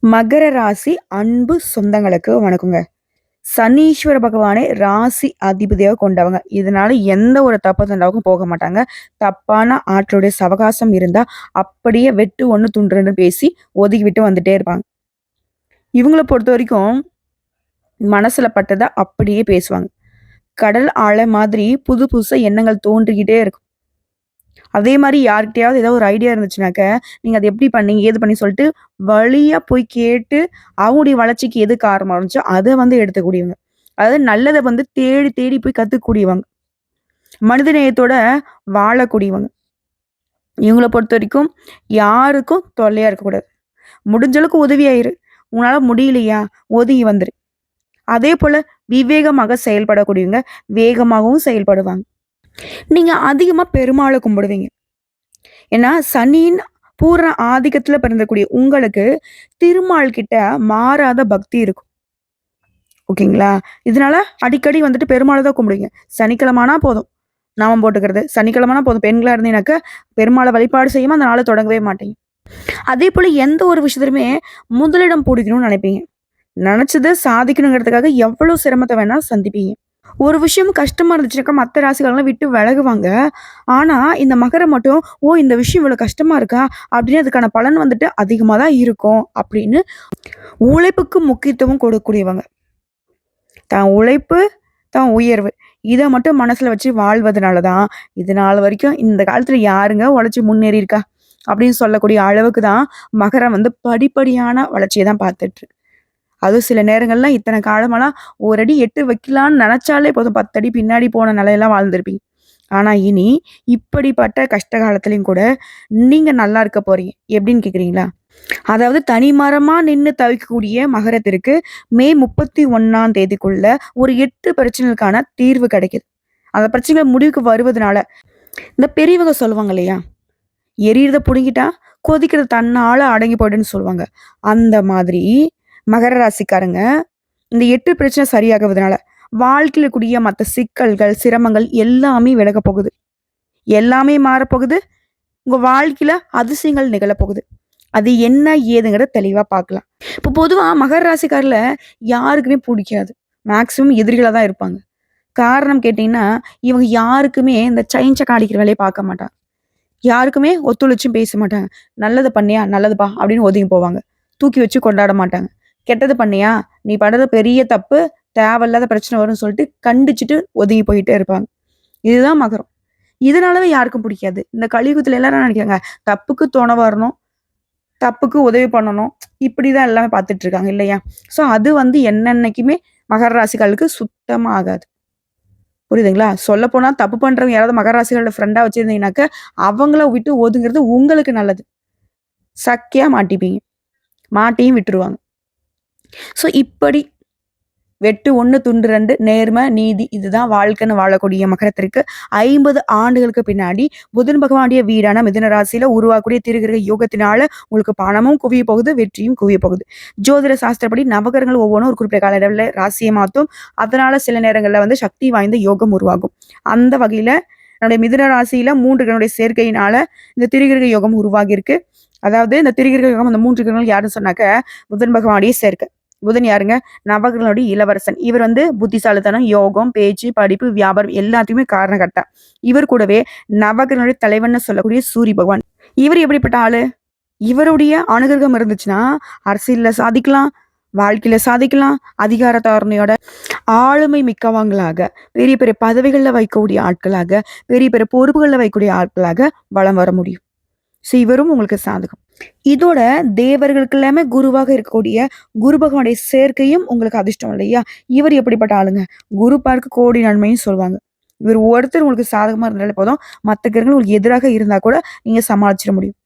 மகர ராசி அன்பு சொந்தங்களுக்கு வணக்கங்க. சனீஸ்வர பகவானே ராசி அதிபதியாக கொண்டவங்க. இதனால எந்த ஒரு தப்பு தண்டாவுக்கும் போக மாட்டாங்க. தப்பான ஆட்களுடைய சவகாசம் இருந்தா அப்படியே வெட்டு ஒண்ணு துண்டு 2 பேசி ஒதுக்கி விட்டு வந்துட்டே இருப்பாங்க. இவங்கள பொறுத்தவரைக்கும் மனசுல பட்டத அப்படியே பேசுவாங்க. கடல் ஆழ மாதிரி புது புதுசா எண்ணங்கள் தோன்றிக்கிட்டே இருக்கும். அதே மாரி யார்கிட்டயாவது ஏதாவது ஒரு ஐடியா இருந்துச்சுனாக்க, நீங்க அத எப்படி பண்ணீங்க? ஏது பண்ணீங்கன்னு சொல்லிட்டு வழியா போய் கேட்டு, அவங்களுடைய வளர்ச்சிக்கு எது காரணமா இருந்துச்சோ, அத வந்து எடுத்துக்கூடியவங்க. அதாவது நல்லத வந்து தேடி தேடி போய் கத்துக்கக்கூடியவங்க. மனிதநேயத்தோட வாழக்கூடியவங்க. இவங்கள பொறுத்தவரைக்கும் யாருக்கும் தொல்லையா இருக்கக்கூடாது. முடிஞ்ச அளவுக்கு உதவியா இரு. உன்னால முடியலையா? ஒதுங்கி வந்துரு. அதேபோல விவேகமாக செயல்படக்கூடியவங்க, வேகமாகவும் செயல்படுவாங்க. நீங்க அதிகமா பெருமாள கும்பிடுவீங்க. ஏன்னா, சனியின் பூரண ஆதிக்கத்துல பிறந்தக்கூடிய உங்களுக்கு, திருமால் கிட்ட மாறாத பக்தி இருக்கும். ஓகேங்களா? இதனால அடிக்கடி வந்துட்டு பெருமாள தான் கும்பிடுவீங்க. சனிக்கிழம ஆனா போதும். நாமம் போட்டுக்கிறது. சனிக்கிழமனா போதும். பெண்களா இருந்தீங்கனாக்க, பெருமாள வழிபாடு செய்யாம அந்த நாள தொடங்கவே மாட்டீங்க. அதேபோல எந்த ஒரு விஷயத்திலுமே முதலிடம் புடிக்கணும்னு நினைப்பீங்க. நெனச்சத சாதிக்கணுங்கிறதுக்காக எவ்வளோ சிரமத்த வேணா சந்திப்பீங்க. ஒரு விஷயம் கஷ்டமா இருந்துச்சுனாக்கா, மத்த ராசிக்காரங்கலாம் விட்டு விலகுவாங்க. ஆனா, இந்த மகரம் மட்டும், "ஓ! இந்த விஷயம் இவ்வளோ கஷ்டமா இருக்கா?" அப்படின்னு அதுக்கான பலன் வந்துட்டு அதிகமா தான் இருக்கும் அப்படின்னு உழைப்புக்கு முக்கியத்துவம் கொடுக்கக்கூடியவங்க. தான் உழைப்பு, தான் உயர்வு. இத மட்டும் மனசுல வச்சு வாழ்வதனால தான், இது நாள் வரைக்கும் இந்த காலத்துல யாருங்க உழைச்சு முன்னேறியிருக்கா? அப்படின்னு சொல்லக்கூடிய அளவுக்கு தான் மகரம் வந்து படிப்படியான வளர்ச்சிய தான் பார்த்துட்டுருக்கு. அதுவும் சில நேரங்கள்லாம் இத்தன காலமாலாம் ஒரு அடி எட்டு வைக்கலான்னு நெனச்சாலே போதும் 10 அடி பின்னாடி போன நிலையெல்லாம் வாழ்ந்திருப்பீங்க. ஆனா இனி இப்படிப்பட்ட கஷ்ட காலத்திலயும் கூட நீங்க நல்லா இருக்க போறீங்க. எப்படின்னு கேட்கிறீங்களா? அதாவது தனிமரமா நின்னு தவிக்கக்கூடிய மகரத்திற்கு மே 31ஆம் தேதிக்குள்ள ஒரு 8 பிரச்சனைகளுக்கான தீர்வு கிடைக்குது. அந்த பிரச்சனைகள் முடிவுக்கு வருவதனால இந்த பெரியவங்க சொல்லுவாங்க இல்லையா? எரியறத புடுங்கிட்டா கொதிக்கிறது தன்னால அடங்கி போயிடும்ன்னு சொல்லுவாங்க. அந்த மாதிரி மகர ராசிக்காரங்க இந்த 8 பிரச்சனை சரியாகுவதனால, வாழ்க்கையில கூடிய மத்த சிக்கல்கள், சிரமங்கள் எல்லாமே விலகப் போகுது. எல்லாமே மாறப்போகுது. உங்க வாழ்க்கையில அதிசயங்கள் நிகழப்போகுது. அது என்ன ஏதுங்கிறத தெளிவா பார்க்கலாம். இப்போ பொதுவா மகர ராசிக்கார்ல யாருக்குமே புடிக்காது. மேக்ஸிமம் எதிரிகளா தான் இருப்பாங்க. காரணம் கேட்டீங்கன்னா, இவங்க யாருக்குமே இந்த சைன் அடிக்கிற வேலைய பார்க்க மாட்டாங்க. யாருக்குமே ஒத்துழைச்சும் பேச மாட்டாங்க. "நல்லது பண்ணியா? நல்லதுப்பா" அப்படின்னு ஒதுங்கி போவாங்க. தூக்கி வச்சு கொண்டாட மாட்டாங்க. "கெட்டது பண்ணியா? நீ பண்றது பெரிய தப்பு. தேவையில்லாத பிரச்சனை வரும்னு" சொல்லிட்டு கண்டிச்சுட்டு ஒதுங்கி போயிட்டே இருப்பாங்க. இதுதான் மகரம். இதனாலவே யாருக்கும் பிடிக்காது. இந்த கலியுகத்துல எல்லாரும் என்ன நினைக்கிறாங்க, தப்புக்கு துணை வரணும், தப்புக்கு உதவி பண்ணணும். இப்படிதான் எல்லாமே பார்த்துட்டு இருக்காங்க இல்லையா? ஸோ அது வந்து என்னன்னைக்குமே மகர ராசிக்காரர்களுக்கு சுத்தமா ஆகாது. புரியுதுங்களா? சொல்லப்போனா தப்பு பண்றவங்க யாராவது மகர ராசிகளோட ஃப்ரெண்டா வச்சிருந்தீங்கனாக்க, அவங்கள விட்டு ஒதுங்குறது உங்களுக்கு நல்லது. சக்கையா மாட்டிப்பீங்க. மாட்டியும் விட்டுருவாங்க. ஸோ இப்படி வெட்டு 1 துண்டு 2 நேர்மை, நீதி இதுதான் வாழ்க்கைன்னு வாழக்கூடிய மகரத்திற்கு 50 ஆண்டுகளுக்கு பின்னாடி புதன் பகவானுடைய வீடான மிதுன ராசியில உருவாகக்கூடிய திருகிரக யோகத்தினால உங்களுக்கு பணமும் குவிய போகுது, வெற்றியும் குவிய போகுது. ஜோதிட சாஸ்திரப்படி நவகிரகங்கள் ஒவ்வொன்னும் ஒரு குறிப்பிட்ட கால அளவுல ராசியை மாத்தும். அதனால சில நேரங்கள்ல வந்து சக்தி வாய்ந்த யோகம் உருவாகும். அந்த வகையில என்னுடைய மிதுன ராசியில 3 கிரகங்களுடைய சேர்க்கையினால இந்த திரிகிரக யோகம் உருவாகியிருக்கு. அதாவது இந்த திரிகிரக யோகம் அந்த 3 கிரகங்கள் யாருன்னு சொன்னாக்க புதன் பகவானுடைய சேர்க்கை. புதன் யாருங்க? நவகிரகங்களுடைய இளவரசன். இவர் வந்து புத்திசாலித்தனம், யோகம், பேச்சு, படிப்பு, வியாபாரம் எல்லாத்துக்குமே காரணகர்த்தா. இவர் கூடவே நவகிரகங்களுடைய தலைவன்னு சொல்லக்கூடிய சூரிய பகவான். இவர் எப்படிப்பட்ட ஆளு? இவருடைய அனுகிரகம் இருந்துச்சுன்னா, அரசியல்ல சாதிக்கலாம், வாழ்க்கையில சாதிக்கலாம், அதிகார தாரணையோட ஆளுமை மிக்கவங்களாக, பெரிய பெரிய பதவிகள்ல வைக்கக்கூடிய ஆட்களாக, பெரிய பெரிய பொறுப்புகள்ல வைக்கக்கூடிய ஆட்களாக வலம் வர முடியும். ஸோ இவரும் உங்களுக்கு சாதகம். இதோட தேவர்களுக்கு எல்லாமே குருவாக இருக்கக்கூடிய குரு பகவானுடைய சேர்க்கையும் உங்களுக்கு அதிர்ஷ்டம் இல்லையா? இவர் எப்படிப்பட்ட ஆளுங்க? குரு பார்க்க கோடி நன்மைன்னு சொல்லுவாங்க. இவர் ஒருத்தர் உங்களுக்கு சாதகமா இருந்தாலே போதும், மத்த கிரகங்கள் உங்களுக்கு எதிராக இருந்தா கூட நீங்க சமாளிச்சிட முடியும்.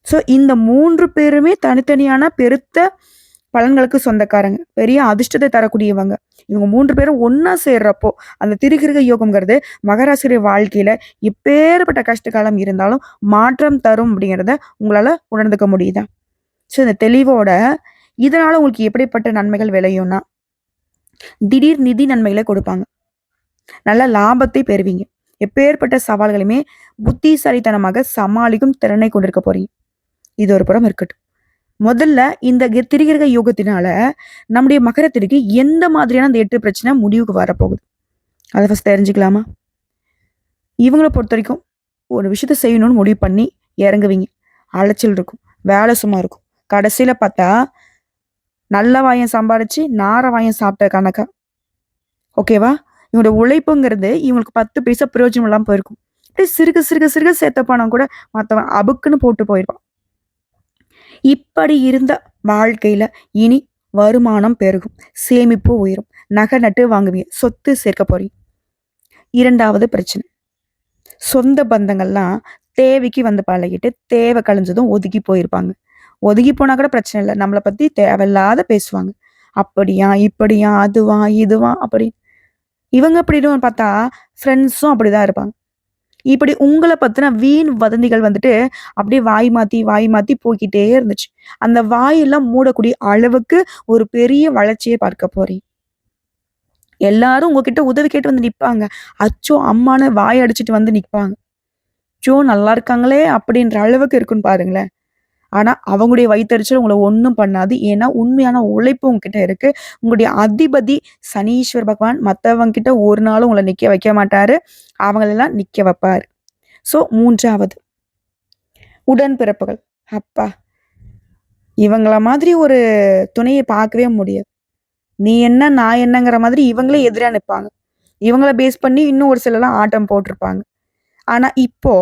ஸோ இந்த 3 பேருமே தனித்தனியான பெருத்த பலன்களுக்கு சொந்தக்காரங்க. பெரிய அதிர்ஷ்டத்தை தரக்கூடியவங்க. இவங்க 3 பேரும் ஒண்ணா சேர்றப்போ, அந்த திரிகிரக யோகம்ங்கிறது மகராசியுடைய வாழ்க்கையில எப்பேற்பட்ட கஷ்ட காலம் இருந்தாலும் மாற்றம் தரும் அப்படிங்கிறத உங்களால உணர்ந்துக்க முடியுதா? ஸோ இந்த தெளிவோட இதனால உங்களுக்கு எப்படிப்பட்ட நன்மைகள் விளையும்னா, திடீர் நிதி நன்மைகளை கொடுப்பாங்க. நல்ல லாபத்தை பெறுவீங்க. எப்பேற்பட்ட சவால்களையுமே புத்திசாலித்தனமாக சமாளிக்கும் திறனை கொண்டிருக்க போறீங்க. இது ஒரு புறம் இருக்கட்டும். முதல்ல இந்த திரிகிரக யோகத்தினால நம்முடைய மகரத்திற்கு எந்த மாதிரியான அந்த 8 பிரச்சனை முடிவுக்கு வரப்போகுது? அதை ஃபர்ஸ்ட் தெரிஞ்சுக்கலாமா? இவங்கள பொறுத்த வரைக்கும் ஒரு விஷயத்த செய்யணும்னு முடிவு பண்ணி இறங்குவீங்க. அலைச்சல் இருக்கும். வேலை சும்மா இருக்கும். கடைசியில பார்த்தா, நல்ல வாயம் சம்பாரிச்சு, நார வாயம் சாப்பிட்ட கணக்கா. ஓகேவா? இவங்களோட உழைப்புங்கிறது இவங்களுக்கு 10 பைசா பிரயோஜனம் இல்லாம போயிருக்கும். அப்படியே சிறுக சிறுக சிறுக சேர்த்த பணம் கூட மத்தவன் அபுக்குன்னு போட்டு போயிருப்பான். இப்படி இருந்த வாழ்க்கையில இனி வருமானம் பெருகும். சேமிப்பு உயரும். நகை நட்டு வாங்குவீங்க. சொத்து சேர்க்க போறீங்க. 2வது பிரச்சனை. சொந்த பந்தங்கள்லாம் தேவைக்கு வந்து பழகிட்டு, தேவை கழிஞ்சதும் ஒதுங்கி போயிருப்பாங்க. ஒதுங்கி போனா கூட பிரச்சனை இல்ல. நம்மள பத்தி தேவையில்லாத பேசுவாங்க. அப்படியா, இப்படியா, அதுவா, இதுவா அப்படி. இவங்க எப்படின்னு பார்த்தா, ஃப்ரெண்ட்ஸும் அப்படிதான் இருப்பாங்க. இப்படி உங்கள பத்தின வீண் வதந்திகள் வந்துட்டு அப்படியே வாய் மாத்தி போய்க்கிட்டே இருந்துச்சு. அந்த வாயெல்லாம் மூடக்கூடிய அளவுக்கு ஒரு பெரிய வளர்ச்சிய பார்க்க போறீங்க. எல்லாரும் உங்ககிட்ட உதவி கேட்டு வந்து நிப்பாங்க. அச்சோ! அம்மான்னு வாய் அடிச்சுட்டு வந்து நிப்பாங்க. அச்சோ! நல்லா இருக்காங்களே! அப்படின்ற அளவுக்கு இருக்குன்னு பாருங்களேன். ஆனா, அவங்களுடைய வயித்தெரிச்சல் உங்கள ஒண்ணும் பண்ணாது. ஏன்னா, உண்மையான உழைப்பு உங்ககிட்ட இருக்கு. உங்களுடைய அதிபதி சனீஸ்வர பகவான் மத்தவங்க கிட்ட ஒரு நாளும் உங்கள நிக்க வைக்க மாட்டாரு. அவங்களெல்லாம் நிக்க வைப்பாரு. ஸோ 3வது உடன்பிறப்புகள். அப்பா! இவங்கள மாதிரி ஒரு துணைய பார்க்கவே முடியாது. நீ என்ன, நான் என்னங்கிற மாதிரி இவங்களே எதிரா நிப்பாங்க. இவங்கள பேஸ் பண்ணி இன்னும் ஒரு சிலர்லாம் ஆட்டம் போட்டுருப்பாங்க. ஆனா, இப்போ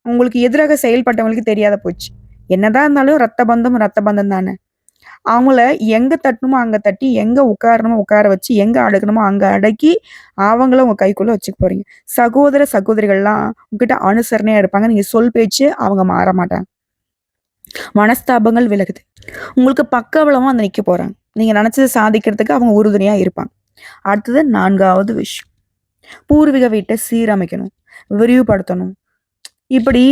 உங்களுக்கு எதிராக செயல்பட்டவங்களுக்கு தெரியாத போச்சு. என்னதான் இருந்தாலும் ரத்த பந்தம் தானே. அவங்கள எங்க தட்டணுமோ அங்க தட்டி, எங்க உட்காரணுமோ உட்கார வச்சு, எங்க அடக்கணுமோ அங்க அடக்கி, அவங்கள உங்க கைக்குள்ள வச்சுக்க போறீங்க. சகோதர, சகோதரிகள்லாம் உங்ககிட்ட அனுசரணையா இருப்பாங்க. நீங்க சொல் பேச்சு அவங்க மாற மாட்டாங்க. மனஸ்தாபங்கள் விலகுது. உங்களுக்கு பக்கபலமா வந்து நிக்க போறாங்க. நீங்க நினைச்சத சாதிக்கிறதுக்கு அவங்க உறுதுணையா இருப்பாங்க. அடுத்தது 4வது விஷயம். பூர்வீக வீட்ட சீரமைக்கணும், விரிவுபடுத்தணும். இப்படி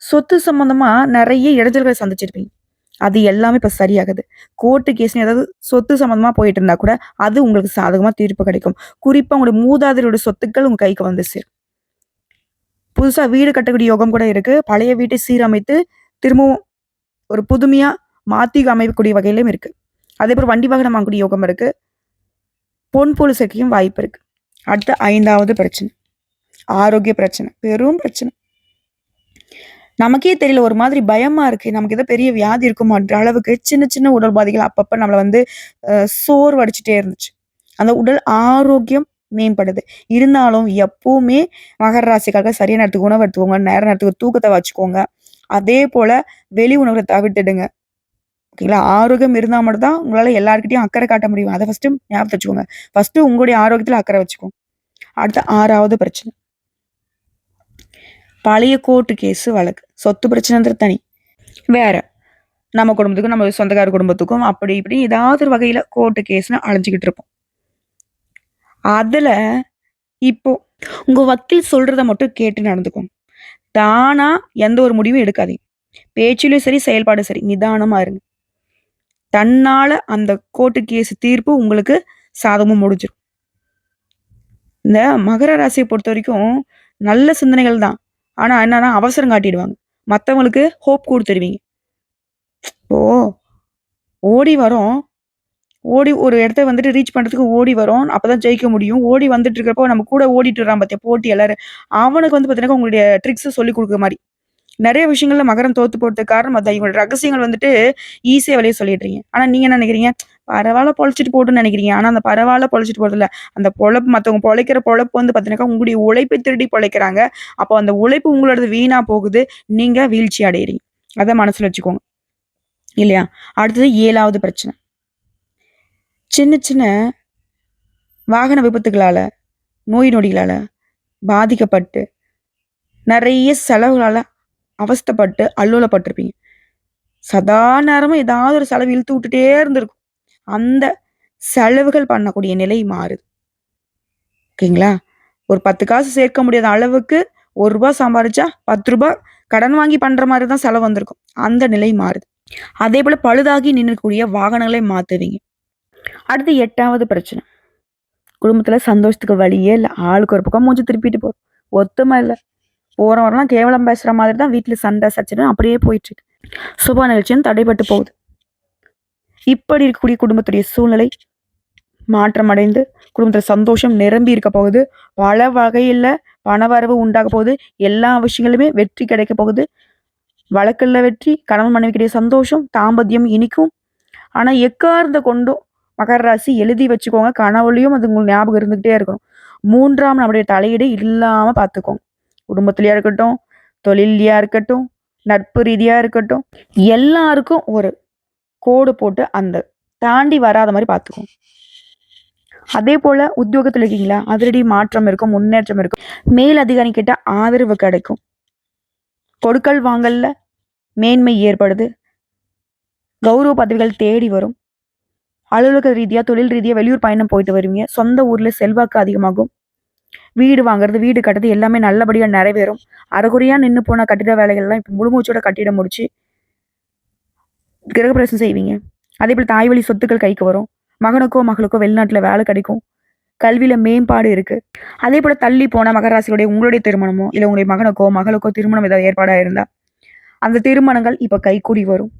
சொத்து சம்பந்தமா நெறைய இடைஞ்சல்கள சந்திச்சிருப்பீங்க. அது எல்லாமே இப்ப சரியாகுது. கோர்ட்டு கேஸ்ன்னு ஏதாவது சொத்து சம்மந்தமா போயிட்டு இருந்தா கூட, அது உங்களுக்கு சாதகமா தீர்ப்பு கிடைக்கும். குறிப்பா உங்களுடைய மூதாதையருடைய சொத்துக்கள் உங்க கைக்கு வந்து சேரும். புதுசா வீடு கட்டக்கூடிய யோகம் கூட இருக்கு. பழைய வீட்டை சீரமைத்து, திரும்பவும் ஒரு புதுமையா மாத்தி அமைக்கக்கூடிய வகையிலும் இருக்கு. அதேபோல வண்டி வாகனம் வாங்கக்கூடிய யோகம் இருக்கு. பொன் பொருள் சேர்க்கையும் வாய்ப்பு இருக்கு. அடுத்து 5வது பிரச்சனை. ஆரோக்கிய பிரச்சனை. பெரும் பிரச்சனை. நமக்கே தெரியல ஒரு மாதிரி பயமா இருக்கு. நமக்கு ஏதோ பெரிய வியாதி இருக்குமான்ற அளவுக்கு சின்ன சின்ன உடல் பாதைகள் அப்பப்ப நம்மள வந்து சோர்வடிச்சுட்டே இருந்துச்சு. அந்த உடல் ஆரோக்கியம் மேம்படுது. இருந்தாலும் எப்பவுமே மகர ராசிக்காரங்க சரியான நேரத்துக்கு உணவு எடுத்துக்கோங்க. நேர நேரத்துக்கு தூக்கத்த வச்சுக்கோங்க. அதே போல வெளி உணவுகள தவிர்த்துடுங்க. ஓகேங்களா? ஆரோக்கியம் இருந்தா மட்டும் தான் உங்களால எல்லார்கிட்டயும் அக்கறை காட்ட முடியும். அத ஃபர்ஸ்ட்டு ஞாபகத்துல வச்சுக்கோங்க. ஃபர்ஸ்ட்டு உங்களுடைய ஆரோக்கியத்துல அக்கறை வச்சுக்கோங்க. அடுத்து 6வது பிரச்சனை. பழைய கோர்ட்டு கேஸு வழக்கு. சொத்து பிரச்சனைன்றது தனி. வேற. நம்ம குடும்பத்துக்கும், நம்ம சொந்தக்கார குடும்பத்துக்கும் அப்படி இப்படி ஏதாவது ஒரு வகையில கோர்ட்டு கேஸ்ன்னு அலைஞ்சுகிட்டு இருப்போம். அதுல இப்போ உங்க வக்கீல் சொல்றத மட்டும் கேட்டு நடந்துக்கோங்க. தானா எந்த ஒரு முடிவும் எடுக்காதீங்க. பேச்சிலும் சரி, செயல்பாடும் சரி. நிதானமா இருங்க. தன்னால அந்த கோர்ட்டு கேஸ் தீர்ப்பு உங்களுக்கு சாதகமா முடிஞ்சிரும். இந்த மகர ராசிய பொறுத்தவரைக்கும் நல்ல சிந்தனைகள் தான். ஆனா என்னன்னா அவசரம் காட்டிடுவாங்க. மத்தவங்களுக்கு ஹோப் குடுத்துருவீங்க. இப்போ ஓடி வரோம். ஓடி ஒரு இடத்த வந்துட்டு ரீச் பண்றதுக்கு ஓடி வரோம். அப்பதான் ஜெயிக்க முடியும். ஓடி வந்துட்டு இருக்கிறப்போ நம்ம கூட ஓடிட்டு வர்றான் பாத்தியா போட்டி எல்லாரும். அவனுக்கு வந்து பாத்தீங்கன்னா உங்களுடைய ட்ரிக்ஸ சொல்லிக் குடுக்குற மாரி. நெறைய விஷயங்கள்ல மகரம் தோத்து போறதுக்கு காரணம் அதான். இவங்களோட ரகசியங்கள் வந்துட்டு ஈஸியா வெளிய சொல்லிடுறீங்க. ஆனா நீங்க என்ன நெனைக்கிறீங்க? பரவால்ல பொழச்சுட்டு போட்டுன்னு நெனைக்கிறீங்க. ஆனா அந்த பரவால்ல பொழச்சுட்டு போறதில்ல. அந்த பொழப்பு மத்தவங்க பொழைக்கிற பொழப்பு வந்து பாத்தீங்கன்னாக்கா உங்களுடைய உழைப்பை திருடி பொழைக்கிறாங்க. அப்போ அந்த உழைப்பு உங்களோடது வீணா போகுது. நீங்க வீழ்ச்சி அடையறீங்க. அத மனசுல வச்சுக்கோங்க. இல்லையா? அடுத்தது 7வது பிரச்சனை. சின்ன சின்ன வாகன விபத்துகளால, நோய் நொடிகளால பாதிக்கப்பட்டு, நெறைய செலவுகளால அவஸ்தைப்பட்டு, அல்லோலப்பட்டுருப்பீங்க. சதா நேரமும் ஏதாவது ஒரு செலவு இழுத்து விட்டுட்டே இருந்திருக்கும். அந்த செலவுகள் பண்ணக்கூடிய நிலை மாறுது. ஓகேங்களா? ஒரு 10 காசு சேர்க்க முடியாத அளவுக்கு ரூ. 1 சம்பாரிச்சா ரூ. 10 கடன் வாங்கி பண்ற மாரி தான் செலவு வந்திருக்கும். அந்த நிலை மாறுது. அதேபோல பழுதாகி நின்னக்கூடிய வாகனங்களை மாத்துவீங்க. அடுத்து 8வது பிரச்சனை. குடும்பத்துல சந்தோஷத்துக்கு வழியே இல்ல. ஆளுக்கு ஒரு பக்கம் மூஞ்சி திருப்பிட்டு போறோம். ஒத்துமை இல்ல. போறவரெல்லாம் கேவலம் பேசுற மாதிரி தான் வீட்ல சண்டை, சச்சரவு அப்படியே போயிட்டு இருக்கு. சுப நிகழ்ச்சியும் தடைபட்டு போகுது. இப்படி இருக்கக்கூடிய குடும்பத்துடைய சூழ்நிலை மாற்றமடைந்து குடும்பத்தில் சந்தோஷம் நிரம்பி இருக்க போகுது. பல வகையில் பணவரவு உண்டாக போகுது. எல்லா விஷயங்களுமே வெற்றி கிடைக்க போகுது. வழக்கில் வெற்றி, கணவன் மனைவிக்கிடையே சந்தோஷம், தாம்பத்தியம் இனிக்கும். ஆனா எக்காரணத்த கொண்டும் மகர ராசி எழுதி வச்சுக்கோங்க. கனவுலயும் அது உங்களுக்கு ஞாபகம் இருந்துகிட்டே இருக்கணும். 3ஆம் நபருடைய தலையீடு இல்லாம பார்த்துக்கோங்க. குடும்பத்திலயா இருக்கட்டும், தொழில்லயா இருக்கட்டும், நட்பு ரீதியா இருக்கட்டும், எல்லாருக்கும் ஒரு கோடு போட்டு அந்த தாண்டி வராத மாதிரி பார்த்துக்கோங்க. அதே போல உத்தியோகத்தில் இருக்கீங்களா, அதிரடி மாற்றம் இருக்கும், முன்னேற்றம் இருக்கும். மேல் அதிகாரி கிட்ட ஆதரவு கிடைக்கும். கொடுக்கல் வாங்கல்ல மேன்மை ஏற்படுது. கௌரவ பதவிகள் தேடி வரும். அலுவலக ரீதியா, தொழில் ரீதியா வெளியூர் பயணம் போயிட்டு வருவீங்க. சொந்த ஊர்ல செல்வாக்கு அதிகமாகும். வீடு வாங்குறது, வீடு கட்டுறது எல்லாமே நல்லபடியா நிறைவேறும். அரைகுறையா நின்று போன கட்டிட வேலைகள்லாம் இப்போ முழுமூச்சோட கட்டிட முடிச்சு கிரகப்பிரவேசம் செய்வீங்க. அதே போல தாய் வழி சொத்துக்கள் கைக்கு வரும். மகனுக்கோ மகளுக்கோ வெளிநாட்டுல வேலை கிடைக்கும். கல்வியில மேம்பாடு இருக்கு. அதே போல தள்ளி போன மகராசியுடைய உங்களுடைய திருமணமோ இல்ல உங்களுடைய மகனுக்கோ மகளுக்கோ திருமணம் ஏதாவது ஏற்பாடா இருந்தா அந்த திருமணங்கள் இப்ப கைகூடி வரும்.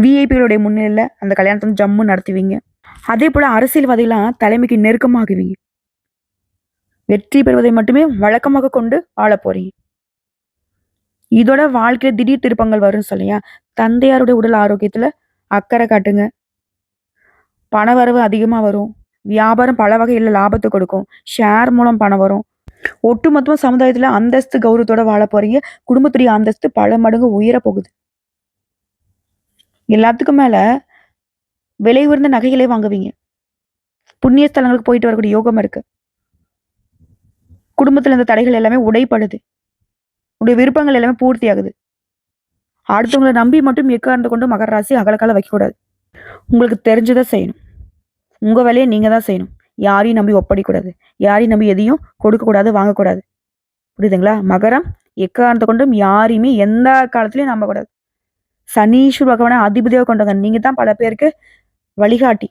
விஐபிகளுடைய முன்னிலையில அந்த கல்யாணத்தை ஜம்மு நடத்துவீங்க. அதே போல அரசியல்வாதிகளாம் தலைமைக்கு நெருக்கமாகுவீங்க. வெற்றி பெறுவதை மட்டுமே வழக்கமாக கொண்டு வாழ போறீங்க. இதோட வாழ்க்கையில திடீர் திருப்பங்கள் வரும்னு சொல்லியா, தந்தையாருடைய உடல் ஆரோக்கியத்துல அக்கறை காட்டுங்க. பண வரவு அதிகமா வரும். வியாபாரம் பல வகையில் லாபத்தை கொடுக்கும். ஷேர் மூலம் பணம் வரும். ஒட்டுமொத்தமா சமுதாயத்துல அந்தஸ்து கௌரவத்தோட வாழ போறீங்க. குடும்பத்துடைய அந்தஸ்து பல மடங்கு உயர போகுது. எல்லாத்துக்கும் மேல விலை உயர்ந்த நகைகளே வாங்குவீங்க. புண்ணிய ஸ்தலங்களுக்கு போயிட்டு வரக்கூடிய யோகம் இருக்கு. குடும்பத்துல இருந்த தடைகள் எல்லாமே உடைப்படுது. உடைய விருப்பங்கள் எல்லாமே பூர்த்தி ஆகுது. அடுத்தவங்களை நம்பி மட்டும் எக்காரணத்தை கொண்டு மகர ராசி அகலக்கால வைக்கக்கூடாது. உங்களுக்கு தெரிஞ்சதை செய்யணும். உங்க வேலையை நீங்க தான் செய்யணும். யாரையும் நம்பி ஒப்படைக்கூடாது. யாரையும் நம்பி எதையும் கொடுக்கக்கூடாது, வாங்கக்கூடாது. புரியுதுங்களா? மகரம் எக்காரணத்தை கொண்டும் யாரையுமே எந்த காலத்திலையும் நம்பக்கூடாது. சனீஸ்வர பகவானை அதிபதியாக கொண்டவங்க நீங்க தான் பல பேருக்கு வழிகாட்டி.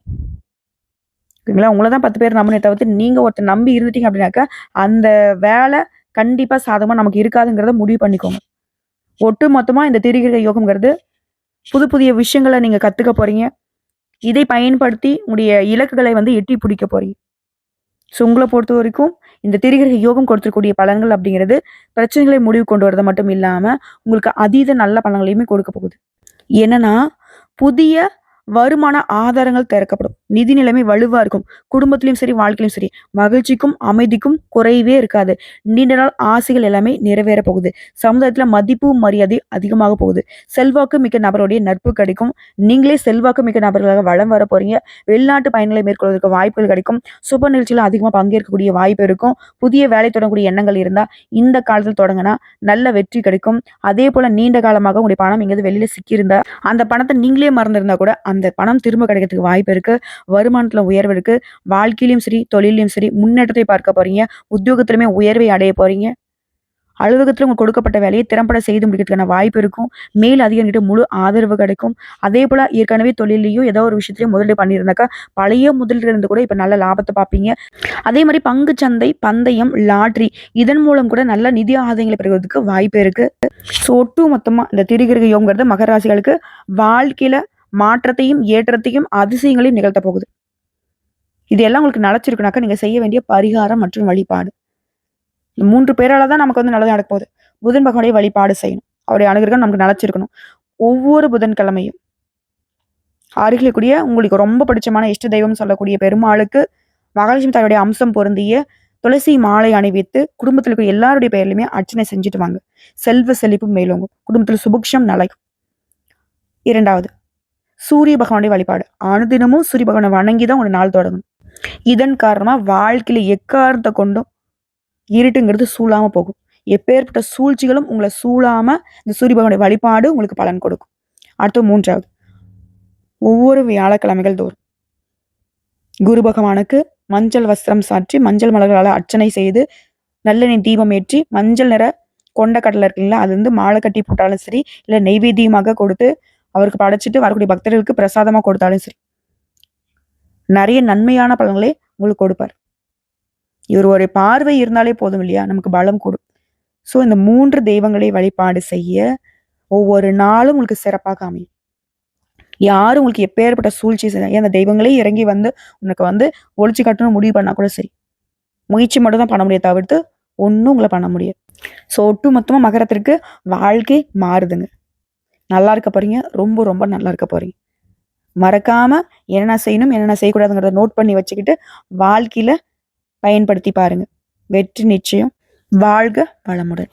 ஓகேங்களா? உங்களை தான் 10 பேர் நம்பினே தவிர்த்து நீங்க ஒருத்தர் நம்பி இருந்துட்டீங்க அப்படின்னாக்கா அந்த வேலை கண்டிப்பா சாதகமா நமக்கு இருக்காதுங்கிறத முடிவு பண்ணிக்கோங்க. ஒட்டு மொத்தமா இந்த திரிகிரக யோகம்ங்கிறது புது புதிய விஷயங்களை நீங்க கத்துக்க போறீங்க. இதை பயன்படுத்தி உங்களுடைய இலக்குகளை எட்டி பிடிக்க போறீங்க. ஸோ உங்களை பொறுத்த வரைக்கும் இந்த திரிகிரக யோகம் கொடுத்துருக்கூடிய பலன்கள் அப்படிங்கிறது பிரச்சனைகளை முடிவு கொண்டு வரது மட்டும் இல்லாம உங்களுக்கு அதீத நல்ல பலன்களையுமே கொடுக்க போகுது. என்னன்னா புதிய வருமான ஆதாரங்கள் திறக்கப்படும். நிதி நிலைமை வலுவா இருக்கும். குடும்பத்திலையும் சரி, வாழ்க்கையிலும் சரி, மகிழ்ச்சிக்கும் அமைதிக்கும் குறைவே இருக்காது. நீண்ட நாள் ஆசைகள் எல்லாமே நிறைவேற போகுது. சமுதாயத்துல மதிப்பு மரியாதை அதிகமாக போகுது. செல்வாக்கு மிக்க நபருடைய நட்பு கிடைக்கும். நீங்களே செல்வாக்கு மிக்க நபர்களாக வளம் வர போறீங்க. வெளிநாட்டு பயணங்களை மேற்கொள்வதற்கு வாய்ப்புகள் கிடைக்கும். சுப நிகழ்ச்சியில அதிகமா பங்கேற்கக்கூடிய வாய்ப்பு இருக்கும். புதிய வேலை தொடங்கக்கூடிய எண்ணங்கள் இருந்தா இந்த காலத்தில் தொடங்கினா நல்ல வெற்றி கிடைக்கும். அதே போல நீண்ட காலமாக உங்களுடைய பணம் எங்கேயாவது வெளியில சிக்கியிருந்தா அந்த பணத்தை நீங்களே மறந்துருந்தா கூட அந்த பணம் திரும்ப கிடைக்கிறதுக்கு வாய்ப்பு இருக்கு. வருமானத்துல உயர்வு இருக்கு. வாழ்க்கையிலும் சரி, தொழிலையும் சரி முன்னேற்றத்தை பார்க்க போறீங்க. உத்தியோகத்திலுமே உயர்வை அடைய போறீங்க. அலுவலகத்துல உங்களுக்கு கொடுக்கப்பட்ட வேலையை திறம்பட செய்து முடிக்கிறதுக்கான வாய்ப்பு இருக்கும். மேல் அதிகாரிகிட்ட முழு ஆதரவு கிடைக்கும். அதே போல ஏற்கனவே தொழிலையும் ஏதோ ஒரு விஷயத்திலையும் முதலீடு பண்ணியிருந்தாக்கா பழைய முதலீடு இருந்து கூட இப்ப நல்ல லாபத்தை பார்ப்பீங்க. அதே மாதிரி பங்கு சந்தை, பந்தயம், லாட்ரி இதன் மூலம் கூட நல்ல நிதி ஆதாயங்களை பெறுவதற்கு வாய்ப்பு இருக்கு. ஸோ ஒட்டு மொத்தமா இந்த திரிகிரக யோகங்கிறது மகர ராசிகளுக்கு வாழ்க்கையில மாற்றத்தையும் ஏற்றத்தையும் அதிசயங்களையும் நிகழ்த்த போகுது. இது எல்லாம் உங்களுக்கு நிலைச்சிருக்குனாக்கா நீங்க செய்ய வேண்டிய பரிகாரம் மற்றும் வழிபாடு. இந்த 3 பேரால தான் நமக்கு நல்லது நடக்க போகுது. புதன் பகவானுடைய வழிபாடு செய்யணும். அவருடைய அனுகிரகம் நமக்கு நிலைச்சிருக்கணும். ஒவ்வொரு புதன்கிழமையும் அருகில் கூடிய உங்களுக்கு ரொம்ப பிடிச்சமான இஷ்ட தெய்வம் சொல்லக்கூடிய பெருமாளுக்கு மகாலட்சுமி தாயுடைய அம்சம் பொருந்திய துளசி மாலை அணிவித்து குடும்பத்தில் இருக்கிற எல்லாருடைய பெயர்லையுமே அர்ச்சனை செஞ்சுட்டு வாங்க. செல்வ செழிப்பு மேலோங்கும். குடும்பத்தில் சுபிக்ஷம் நிலைக்கும். 2வது சூரிய பகவானுடைய வழிபாடு. அனுதினமும் சூரிய பகவானை வணங்கிதான் ஒரு நாள் தொடங்கணும். இதன் காரணமா வாழ்க்கையில எக்காரணத்தை கொண்டும் இருட்டுங்கிறது சூழாம போகும். எப்பேற்பட்ட சூழ்ச்சிகளும் உங்களை சூழாம இந்த சூரிய பகவானுடைய வழிபாடு உங்களுக்கு பலன் கொடுக்கும். அடுத்து 3வது ஒவ்வொரு வியாழக்கிழமைகள் தோறும் குரு பகவானுக்கு மஞ்சள் வஸ்திரம் சாற்றி மஞ்சள் மலர்களால் அர்ச்சனை செய்து நல்லெண்ணெய் தீபம் ஏற்றி மஞ்சள் நிற கொண்ட கடலை இருக்குங்களா அது மாலை கட்டி போட்டாலும் சரி, இல்லை நெய்வேத்தியமாக கொடுத்து அவருக்கு படைச்சிட்டு வரக்கூடிய பக்தர்களுக்கு பிரசாதமா கொடுத்தாலும் சரி, நிறைய நன்மையான பலன்களை உங்களுக்கு கொடுப்பார். இவர் ஒரு பார்வை இருந்தாலே போதும் இல்லையா, நமக்கு பலம் கூடும். ஸோ இந்த 3 தெய்வங்களை வழிபாடு செய்ய ஒவ்வொரு நாளும் உங்களுக்கு சிறப்பாக அமையும். யாரும் உங்களுக்கு எப்பேற்பட்ட சூழ்ச்சி ஏன் அந்த தெய்வங்களே இறங்கி வந்து உனக்கு வந்து ஒழிச்சு கட்டணும் முடிவு பண்ணா கூட சரி, முயற்சி மட்டும் தான் பண்ண முடியும் தவிர்த்து ஒன்றும் உங்களை பண்ண முடியாது. ஸோ ஒட்டு மொத்தமாக மகரத்திற்கு வாழ்க்கை மாறுதுங்க. நல்லா இருக்க போறீங்க, ரொம்ப ரொம்ப நல்லா இருக்க போறீங்க. மறக்காம என்னென்ன செய்யணும் என்னென்ன செய்யக்கூடாதுங்கிறத நோட் பண்ணி வச்சுக்கிட்டு வாழ்க்கையில பயன்படுத்தி பாருங்க. வெற்றி நிச்சயம். வாழ்க வளமுடன்.